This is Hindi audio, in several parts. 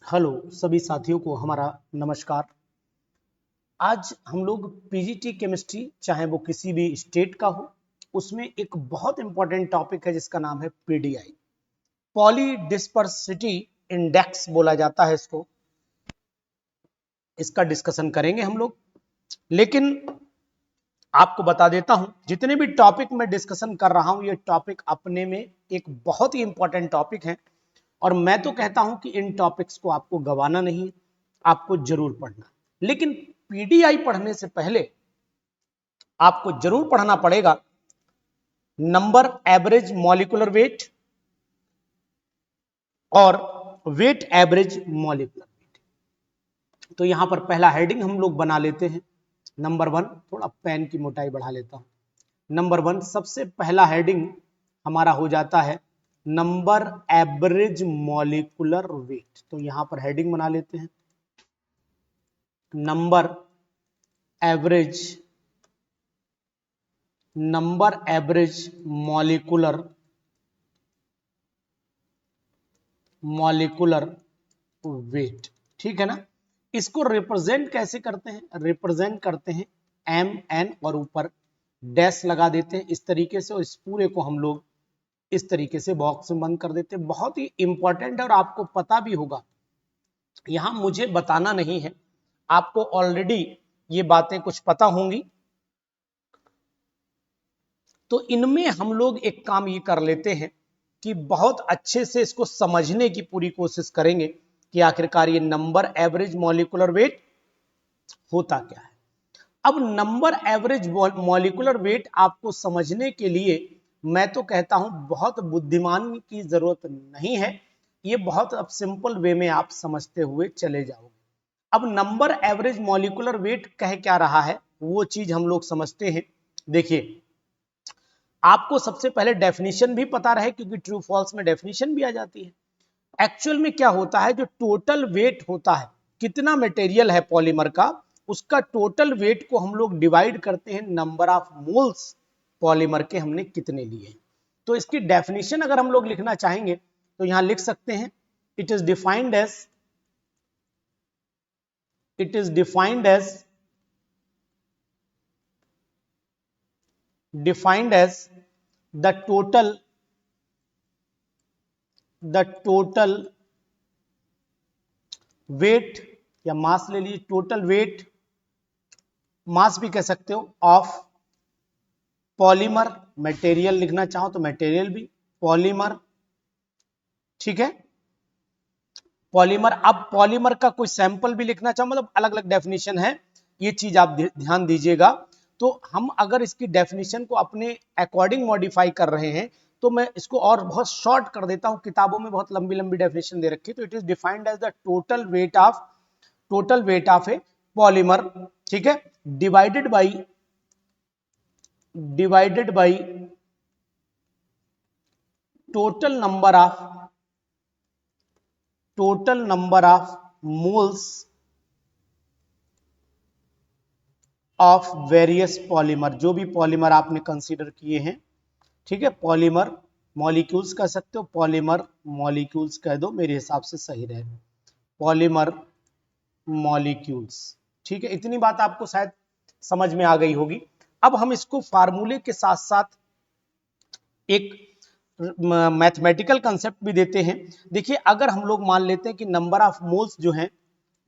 हेलो सभी साथियों को हमारा नमस्कार। आज हम लोग पीजीटी केमिस्ट्री, चाहे वो किसी भी स्टेट का हो, उसमें एक बहुत इंपॉर्टेंट टॉपिक है जिसका नाम है पीडीआई, पॉली डिस्पर्सिटी इंडेक्स बोला जाता है इसको। इसका डिस्कशन करेंगे हम लोग। लेकिन आपको बता देता हूं, जितने भी टॉपिक मैं डिस्कशन कर रहा हूं, ये टॉपिक अपने में एक बहुत ही इंपॉर्टेंट टॉपिक है और मैं तो कहता हूं कि इन टॉपिक्स को आपको गंवाना नहीं, आपको जरूर पढ़ना। लेकिन पीडीआई पढ़ने से पहले आपको जरूर पढ़ना पड़ेगा नंबर एवरेज मॉलिक्यूलर वेट और वेट एवरेज मॉलिक्यूलर वेट। तो यहां पर पहला हेडिंग हम लोग बना लेते हैं। नंबर 1, थोड़ा पेन की मोटाई बढ़ा लेता हूं। नंबर 1 सबसे पहला हेडिंग हमारा हो जाता है नंबर एवरेज मॉलिक्यूलर वेट। तो यहां पर हेडिंग बना लेते हैं नंबर एवरेज मॉलिक्यूलर वेट। ठीक है ना। इसको रिप्रेजेंट कैसे करते हैं? रिप्रेजेंट करते हैं एम एन और ऊपर डैश लगा देते हैं इस तरीके से, और इस पूरे को हम लोग इस तरीके से बॉक्स में बंद कर देते हैं। बहुत ही इंपॉर्टेंट है और आपको पता भी होगा, यहां मुझे बताना नहीं है, आपको ऑलरेडी ये बातें कुछ पता होंगी। तो इनमें हम लोग एक काम ये कर लेते हैं कि बहुत अच्छे से इसको समझने की पूरी कोशिश करेंगे कि आखिरकार ये नंबर एवरेज मॉलिक्यूलर वेट होता क्या है। अब नंबर एवरेज मॉलिक्यूलर वेट आपको समझने के लिए मैं तो कहता हूं बहुत बुद्धिमान की जरूरत नहीं है, ये बहुत अब सिंपल वे में आप समझते हुए चले जाओगे। अब नंबर एवरेज मॉलिक्यूलर वेट कह क्या रहा है वो चीज हम लोग समझते हैं। देखिए, आपको सबसे पहले डेफिनेशन भी पता रहे, क्योंकि ट्रू फॉल्स में डेफिनेशन भी आ जाती है। एक्चुअल में क्या होता है, जो टोटल वेट होता है, कितना मटेरियल है पॉलीमर का, उसका टोटल वेट को हम लोग डिवाइड करते हैं नंबर ऑफ मोल्स पॉलीमर के हमने कितने लिए। तो इसकी डेफिनेशन अगर हम लोग लिखना चाहेंगे तो यहां लिख सकते हैं, it is defined as the total weight, या मास ले लीजिए, टोटल वेट, मास भी कह सकते हो, ऑफ पॉलीमर। मटेरियल लिखना चाहो तो मटेरियल भी, पॉलीमर। ठीक है, पॉलीमर। अब पॉलीमर का कोई सैंपल भी लिखना चाहो, मतलब अलग अलग डेफिनेशन है, ये चीज आप ध्यान दीजिएगा। तो हम अगर इसकी डेफिनेशन को अपने अकॉर्डिंग मॉडिफाई कर रहे हैं तो मैं इसको और बहुत शॉर्ट कर देता हूं, किताबों में बहुत लंबी लंबी डेफिनेशन दे रखी है। तो it is defined as the total weight of a polymer. ठीक है, divided by total number of moles of various polymer, जो भी पॉलीमर आपने कंसीडर किए हैं। ठीक है, पॉलीमर मॉलिक्यूल्स कह सकते हो, पॉलीमर मॉलिक्यूल्स कह दो, मेरे हिसाब से सही रहे, पॉलीमर मॉलिक्यूल्स। ठीक है, इतनी बात आपको शायद समझ में आ गई होगी। अब हम इसको फार्मूले के साथ साथ एक मैथमेटिकल कंसेप्ट भी देते हैं। देखिए, अगर हम लोग मान लेते हैं कि नंबर ऑफ मोल्स जो हैं,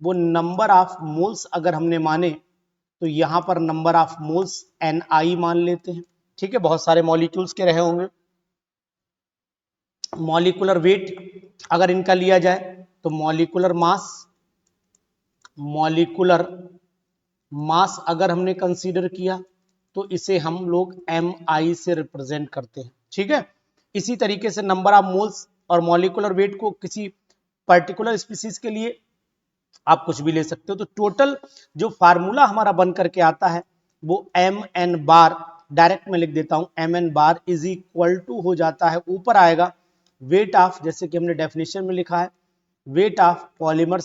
वो नंबर ऑफ मोल्स अगर हमने माने तो यहां पर नंबर ऑफ मोल्स Ni मान लेते हैं। ठीक है, बहुत सारे मॉलिक्यूल्स के रहे होंगे। मॉलिक्यूलर वेट अगर इनका लिया जाए तो मॉलिक्यूलर मास अगर हमने कंसीडर किया तो इसे हम लोग Mi से रिप्रेजेंट करते हैं। ठीक है, इसी तरीके से नंबर ऑफ मोल्स और मॉलिक्यूलर वेट को किसी पर्टिकुलर स्पीसीज के लिए आप कुछ भी ले सकते हो। तो टोटल जो फार्मूला हमारा बन करके आता है वो Mn बार, डायरेक्ट में लिख देता हूं, Mn bar is equal to हो जाता है, ऊपर आएगा वेट ऑफ, जैसे कि हमने डेफिनेशन में लिखा है, वेट ऑफ पॉलीमर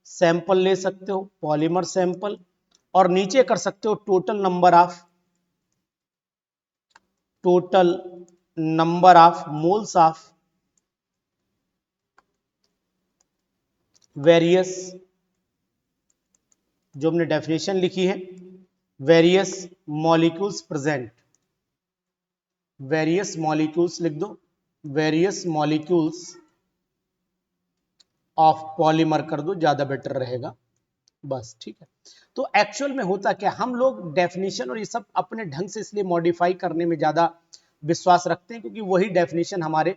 सैंपल ले सकते हो, पॉलीमर सैंपल, और नीचे कर सकते हो total number of moles of various, जो हमने डेफिनेशन लिखी है, various molecules present, various molecules लिख दो, वेरियस मॉलिक्यूल्स ऑफ पॉलीमर कर दो, ज्यादा बेटर रहेगा, बस ठीक है। तो एक्चुअल में होता क्या, हम लोग डेफिनेशन और ये सब अपने ढंग से इसलिए मॉडिफाई करने में ज्यादा विश्वास रखते हैं क्योंकि वही डेफिनेशन हमारे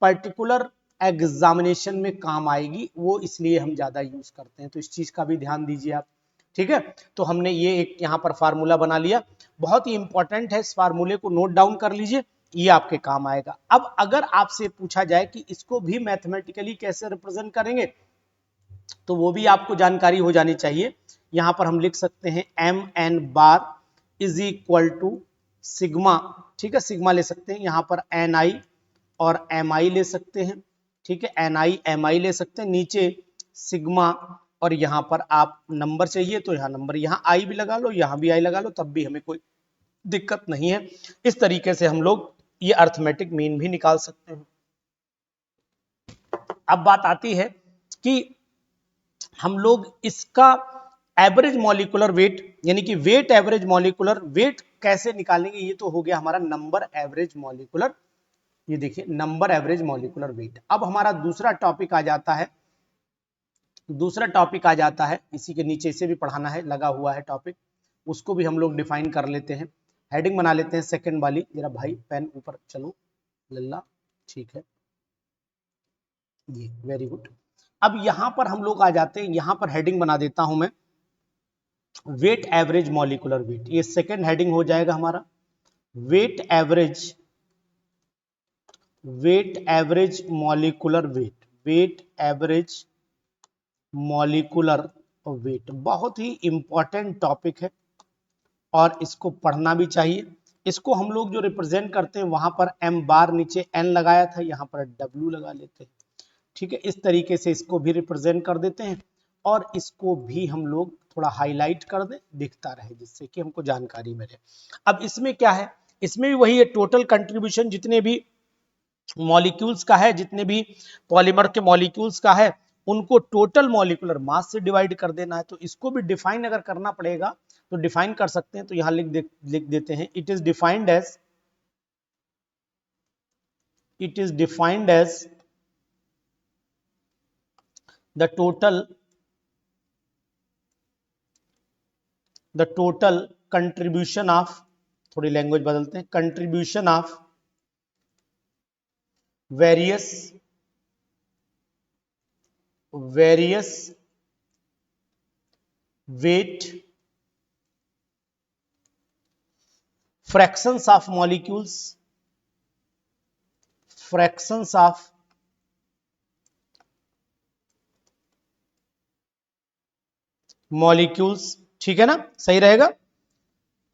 पर्टिकुलर एग्जामिनेशन में काम आएगी, वो इसलिए हम ज्यादा यूज करते हैं। तो इस चीज का भी ध्यान दीजिए आप, ठीक है। तो हमने ये एक यहाँ पर फार्मूला बना लिया, बहुत ही इंपॉर्टेंट है, इस फार्मूले को नोट डाउन कर लीजिए, ये आपके काम आएगा। अब अगर आपसे पूछा जाए कि इसको भी मैथमेटिकली कैसे रिप्रेजेंट करेंगे, तो वो भी आपको जानकारी हो जानी चाहिए। यहां पर हम लिख सकते हैं M N bar is equal to sigma, ठीक है, सिग्मा ले सकते हैं, यहां पर एन आई और एम आई ले सकते हैं, ठीक है, एन आई एम आई ले सकते हैं, नीचे सिग्मा, और यहां पर आप नंबर चाहिए तो यहां नंबर, यहां आई भी लगा लो, यहां भी आई लगा लो, तब भी हमें कोई दिक्कत नहीं है। इस तरीके से हम लोग ये अर्थमेटिक मीन भी निकाल सकते हैं। अब बात आती है कि हम लोग इसका एवरेज मॉलिक्यूलर वेट, यानी कि वेट एवरेज मॉलिक्यूलर वेट कैसे निकालेंगे। ये तो हो गया हमारा नंबर एवरेज मॉलिक्यूलर, ये देखिए नंबर एवरेज मॉलिक्यूलर वेट। अब हमारा दूसरा टॉपिक आ जाता है, दूसरा टॉपिक आ जाता है, इसी के नीचे इसे भी पढ़ाना है, लगा हुआ है टॉपिक, उसको भी हम लोग डिफाइन कर लेते हैं, हेडिंग बना लेते हैं सेकंड वाली, जरा भाई पेन ऊपर चलो लल्ला, ठीक है, ये वेरी गुड। अब यहां पर हम लोग आ जाते हैं, यहां पर हेडिंग बना देता हूं मैं वेट एवरेज मॉलिक्यूलर वेट, ये सेकंड हेडिंग हो जाएगा हमारा, weight average, weight average molecular weight, weight average molecular weight, बहुत ही इंपॉर्टेंट टॉपिक है और इसको पढ़ना भी चाहिए। इसको हम लोग जो रिप्रेजेंट करते हैं, वहां पर एम बार नीचे एन लगाया था, यहां पर डब्ल्यू लगा लेते हैं, ठीक है, इस तरीके से इसको भी रिप्रेजेंट कर देते हैं और इसको भी हम लोग थोड़ा हाईलाइट कर दें, दिखता रहे, जिससे कि हमको जानकारी मिले। अब इसमें क्या है, इसमें भी वही है, टोटल कंट्रीब्यूशन जितने भी मॉलिक्यूल्स का है, जितने भी पॉलीमर के मॉलिक्यूल्स का है, उनको टोटल मॉलिक्यूलर मास से डिवाइड कर देना है। तो इसको भी डिफाइन अगर करना पड़ेगा तो डिफाइन कर सकते हैं, तो यहां लिख देते हैं, it is defined as, it is defined as the total contribution of, थोड़ी लैंग्वेज बदलते हैं, contribution of various weight fractions of molecules, fractions of molecules, ठीक है ना, सही रहेगा,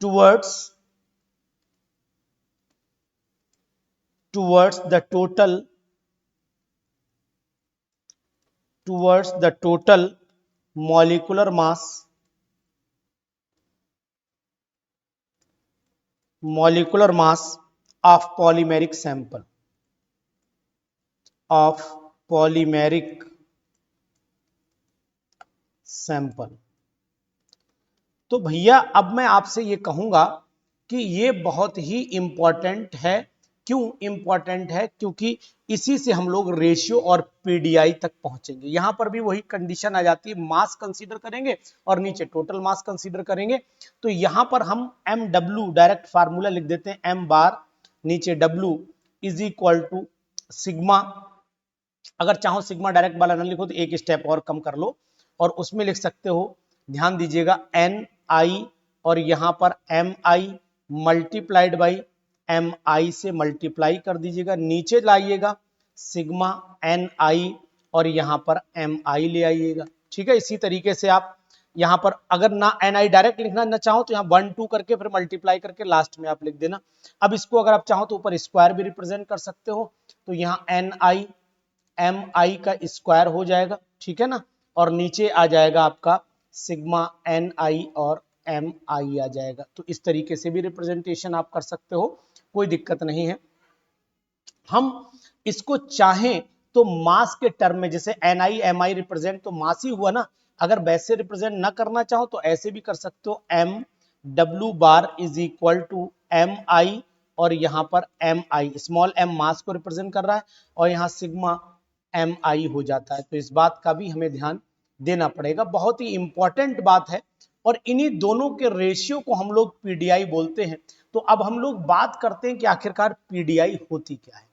towards the total molecular mass, of polymeric sample, of polymeric sample। तो भैया अब मैं आपसे ये कहूंगा कि ये बहुत ही इंपॉर्टेंट है। क्यों इंपॉर्टेंट है? क्योंकि इसी से हम लोग रेशियो और पीडीआई तक पहुंचेंगे। यहां पर भी वही कंडीशन आ जाती है, मास कंसीडर करेंगे और नीचे टोटल मास कंसीडर करेंगे। तो यहां पर हम एम डब्ल्यू डायरेक्ट फार्मूला लिख देते हैं, एम बार नीचे W is equal to sigma, अगर चाहो सिग्मा डायरेक्ट वाला ना लिखो तो एक स्टेप और कम कर लो और उसमें लिख सकते हो, ध्यान दीजिएगा, एन आई और यहां पर M I multiplied by M I से मल्टीप्लाई कर दीजिएगा, नीचे लाइएगा सिग्मा एन आई और यहां पर एम आई ले आइएगा, ठीक है। इसी तरीके से आप यहां पर अगर ना एन आई डायरेक्ट लिखना ना चाहो तो यहाँ 1 2 करके फिर मल्टीप्लाई करके लास्ट में आप लिख देना। अब इसको अगर आप चाहो तो ऊपर स्क्वायर भी रिप्रेजेंट कर सकते हो, तो यहाँ एन आई एम आई का स्क्वायर हो जाएगा, ठीक है ना, और नीचे आ जाएगा आपका सिग्मा एन आई और एम आई आ जाएगा। तो इस तरीके से भी रिप्रेजेंटेशन आप कर सकते हो, कोई दिक्कत नहीं है। हम इसको चाहें तो मास के टर्म में जैसे Ni Mi रिप्रेजेंट तो मास ही हुआ ना, अगर वैसे रिप्रेजेंट ना करना चाहो तो ऐसे भी कर सकते हो, m w bar is equal to mi, और यहां पर mi स्मॉल m मास को रिप्रेजेंट कर रहा है और यहां सिग्मा mi हो जाता है। तो इस बात का भी हमें ध्यान देना पड़ेगा, बहुत ही इंपॉर्टेंट बात है। और इन्हीं दोनों के रेशियो को हम लोग पीडीआई बोलते हैं। तो अब हम लोग बात करते हैं कि आखिरकार पीडीआई होती क्या है।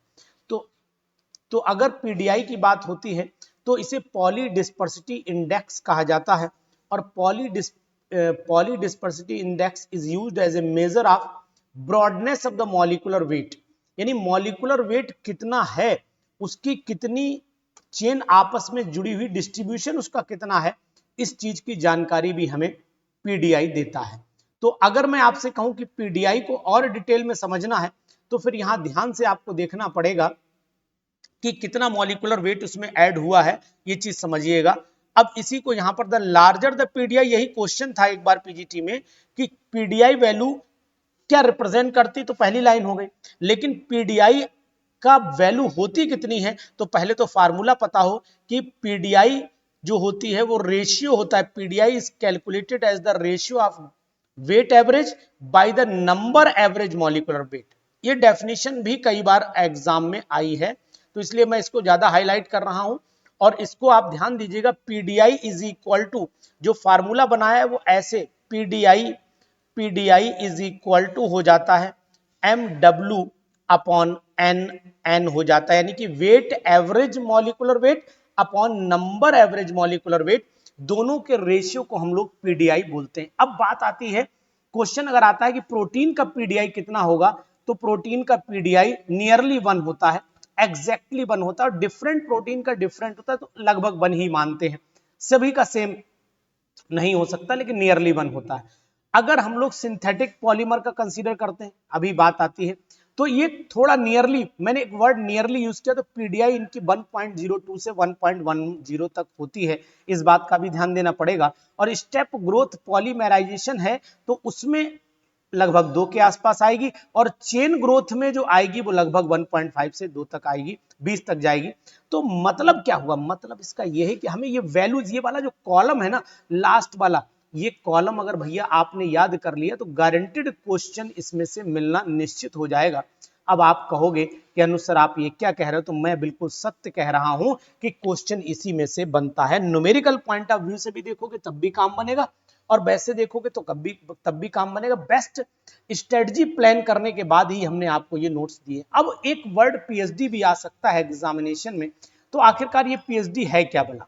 तो अगर पीडीआई की बात होती है तो इसे पॉली डिस्पर्सिटी इंडेक्स कहा जाता है, और polydispersity index is used as a measure of broadness of the molecular weight, यानी मॉलिक्यूलर वेट कितना है, उसकी कितनी चेन आपस में जुड़ी हुई, डिस्ट्रीब्यूशन उसका कितना है, इस चीज की जानकारी भी हमें पीडीआई देता है। तो अगर मैं आपसे कहूं कि पीडीआई को और डिटेल में समझना है तो फिर यहां ध्यान से आपको देखना पड़ेगा कि कितना मॉलिक्यूलर वेट उसमें ऐड हुआ है, ये चीज समझिएगा। अब इसी को यहां पर द लार्जर द पीडीआई, यही क्वेश्चन था एक बार पीजीटी में कि पीडीआई वैल्यू क्या रिप्रेजेंट करती, तो पहली लाइन हो गई। लेकिन पीडीआई का वैल्यू होती कितनी है, तो पहले तो फार्मूला पता हो कि पीडीआई जो होती है वो रेशियो होता है, PDI is calculated as the ratio of weight average by the number average molecular weight. ये डेफिनेशन भी कई बार एग्जाम में आई है, तो इसलिए मैं इसको ज्यादा हाईलाइट कर रहा हूं। और इसको आप ध्यान दीजिएगा, पीडीआई इज इक्वल टू, जो फार्मूला बनाया है वो ऐसे, पीडीआई इज इक्वल टू हो जाता है एम डब्ल्यू अपॉन एन हो जाता है, यानी कि weight average molecular weight upon number average molecular weight, दोनों के रेशियो को हम लोग पीडीआई बोलते हैं। अब बात आती है, क्वेश्चन अगर आता है कि प्रोटीन का पीडीआई कितना होगा, तो प्रोटीन का पीडीआई नियरली 1 होता है, एग्जैक्टली 1 होता है, और डिफरेंट प्रोटीन का डिफरेंट होता है, तो लगभग 1 ही मानते हैं, सभी का सेम नहीं हो सकता लेकिन नियरली 1 होता है। अगर हम लोग सिंथेटिक पॉलीमर का कंसीडर करते हैं, अभी बात आती है, तो ये थोड़ा नियरली, मैंने एक वर्ड नियरली यूज किया, तो पीडीआई इनकी 1.02 से 1.10 तक होती है, इस बात का भी ध्यान देना पड़ेगा। और स्टेप ग्रोथ पॉलीमराइजेशन है तो उसमें लगभग 2 के आसपास आएगी, और चेन ग्रोथ में जो आएगी वो लगभग 1.5 से 2 तक आएगी, 20 तक जाएगी। तो मतलब क्या हुआ, मतलब इसका यह है कि हमें ये वैल्यूज, ये वाला जो कॉलम है ना लास्ट वाला, ये कॉलम अगर भैया आपने याद कर लिया तो गारंटेड क्वेश्चन इसमें से मिलना निश्चित हो जाएगा। अब आप कहोगे कि अनुसार आप ये क्या कह रहे हो, तो मैं बिल्कुल सत्य कह रहा हूं कि क्वेश्चन इसी में से बनता है। न्यूमेरिकल पॉइंट ऑफ व्यू से भी देखोगे तब भी काम बनेगा, और वैसे देखोगे तो तब भी काम बनेगा। बेस्ट स्ट्रेटजी प्लान करने के बाद ही हमने आपको ये नोट्स दिए। अब एक वर्ड पीएचडी भी आ सकता है एग्जामिनेशन में, तो आखिरकार ये पीएचडी है क्या भला।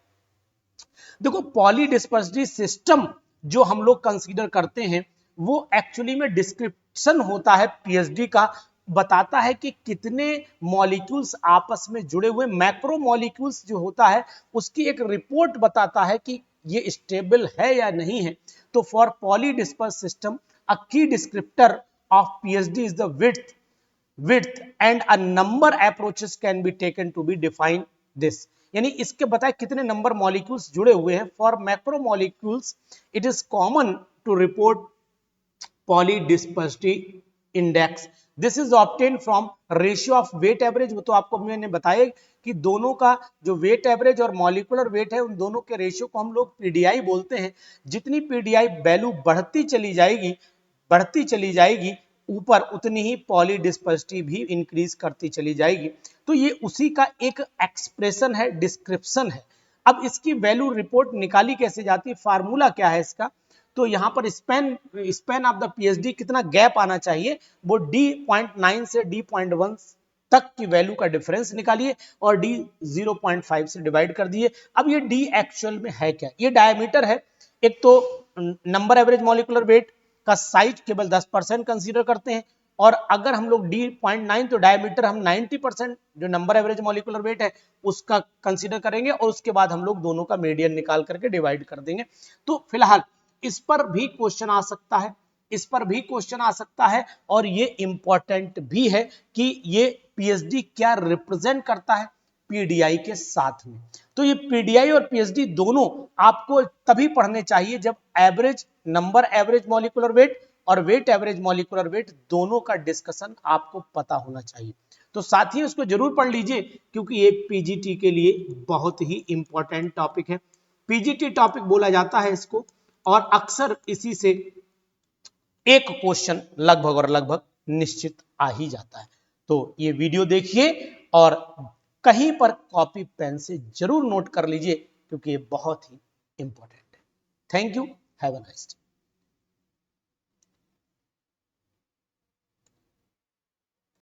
देखो, पॉलीडिस्पर्सिटी सिस्टम जो हम लोग कंसीडर करते हैं वो एक्चुअली में डिस्क्रिप्शन होता है पीएचडी का, बताता है कि कितने मॉलिक्यूल्स आपस में जुड़े हुए, मैक्रो मॉलिक्यूल्स जो होता है उसकी एक रिपोर्ट बताता है कि ये स्टेबल है या नहीं है। तो फॉर पॉलीडिस्पर्स सिस्टम अ की descriptor of PhD is the width and a number approaches can be taken to be define this, यानी इसके बताए कितने नंबर मॉलिक्यूल्स जुड़े हुए हैं। For macromolecules it is common to report polydispersity index, this is obtain from ratio of weight average. वो तो आपको मैंने बताया कि दोनों का जो वेट एवरेज और मॉलिक्यूलर वेट है उन दोनों के रेशियो को हम लोग पीडीआई बोलते हैं। जितनी पीडीआई वैल्यू बढ़ती चली जाएगी ऊपर, उतनी ही पॉलीडिस्पर्सिटी भी इंक्रीज करती चली जाएगी। तो ये उसी का एक एक्सप्रेशन है, डिस्क्रिप्शन है। अब इसकी वैल्यू रिपोर्ट निकाली कैसे जाती है, फार्मूला क्या है इसका, तो यहां पर स्पेन ऑफ द पीएचडी कितना गैप आना चाहिए, वो D.9 से D.1 तक की वैल्यू का डिफरेंस निकालिए और D 0.5 से डिवाइड कर दिए। अब ये D एक्चुअल में है क्या, ये डायमीटर है। एक तो नंबर एवरेज मॉलिक्यूलर वेट का साइज केवल 10% कंसीडर करते हैं, और अगर हम लोग D.9 तो डायमीटर हम 90% जो नंबर एवरेज मॉलिक्यूलर वेट है उसका कंसीडर करेंगे, और उसके बाद हम लोग दोनों का मीडियन निकाल करके डिवाइड कर देंगे। तो फिलहाल इस पर भी क्वेश्चन आ सकता है, इस पर भी क्वेश्चन आ सकता है, और ये इंपॉर्टेंट भी है कि ये पीएचडी क्या रिप्रेजेंट करता है पीडीआई के साथ में। तो ये पीडीआई और पीएचडी दोनों आपको तभी पढ़ने चाहिए जब average, number average molecular wait और वेट एवरेज मॉलिक्यूलर वेट दोनों का डिस्कशन आपको पता होना चाहिए। तो साथियों इसको जरूर पढ़ लीजिए, क्योंकि ये पीजीटी के लिए बहुत ही इंपॉर्टेंट टॉपिक है। पीजीटी टॉपिक बोला जाता है इसको, और अक्सर इसी से एक क्वेश्चन लगभग और लगभग निश्चित आ ही जाता है। तो ये वीडियो देखिए और कहीं पर कॉपी पेन से जरूर नोट कर लीजिए, क्योंकि ये बहुत ही इंपॉर्टेंट है। Thank you, have a nice day.